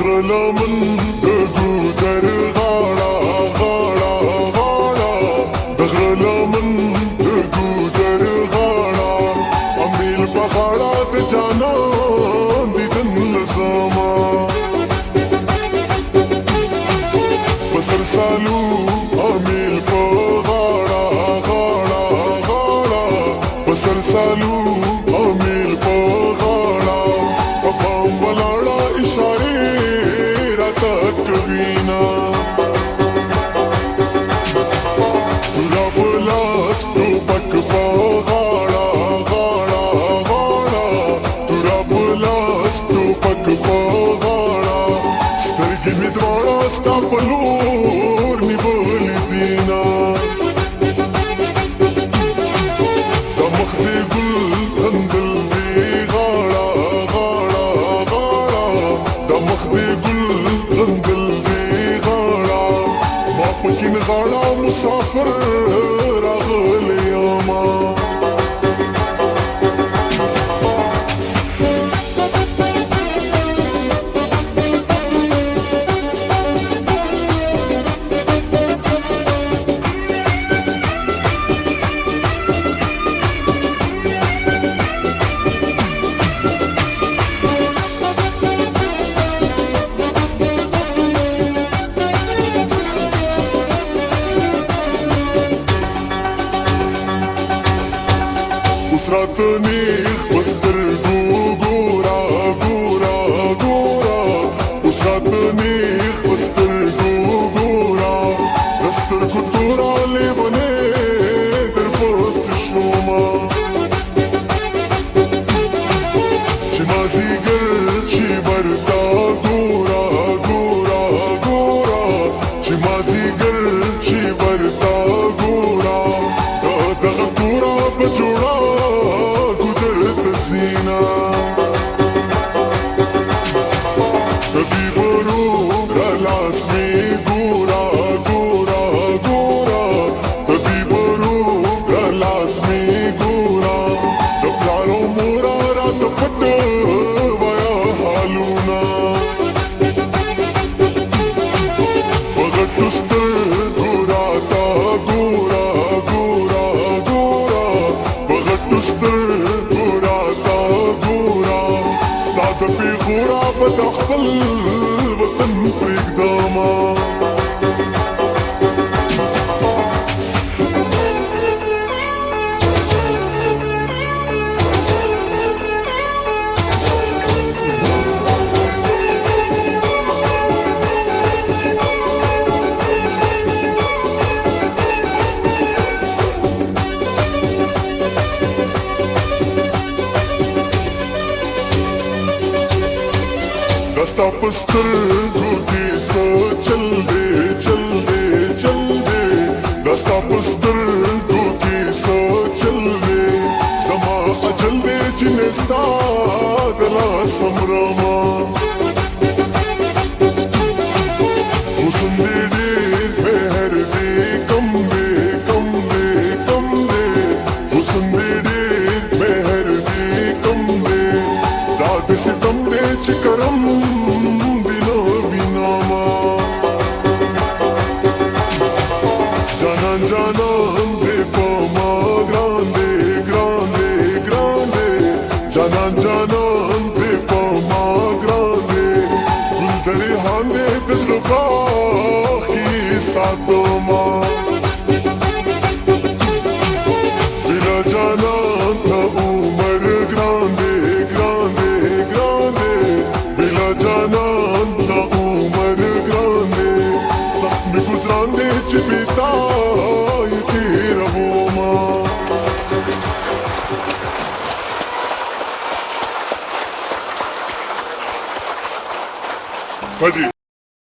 دغلا من دگو در غاړه غاړه غاړه دغلا من دگو در غاړه امیل په غاړه د جانان دیدن لزما بسر سالو امیل په غاړه غاړه غاړه بسر سالو امیل په غاړه په پام ولاړه اشاره راته کوینا تورا پلاس ټوپک په غاړه غاړه غاړه تورا پلاس ټوپک په غاړه سترګې مې دواړه ستا په لور نیولې دینه د مخ دې ګل غندل دې غاړه غاړه غاړه د مخ دې ګل غندل دې غاړه ما پکې غاړه مسافر راغلی یما راته نیغ پسترګو ګورا ګورا ګورا اوس راته نیغ پسترګو ګورا د سترګو تورا لیونې در پوست شوما چې مازدیګر شي ورته ګورا ګورا ګورا چې مازدیګر شي ورته ګورا دغه تورا په جوړه خورا په خپل وطن پرېږدمه دستا پسترګو کې څه چل دې چل دې چل دې دستا پسترګو کې څه چل دې زما اجل دې چې نستا د لاس مرما حسن دې ډېر مهر دې کم دې کم دې کم دې حسن دې ډېر مهر دې کم دې دا د ستم دې چې کرم جانان دې په ما ګرانده ګرانده ګرانده جانان جانان دې په ما ګرانده ګل درې هاندې د زړه باغ کې ساتما بلا جانان د عمر ګرانده ګرانده ګرانده بلا جانان د عمر ګرانده سخت مې ګزران دې چې بیتا Pode ir.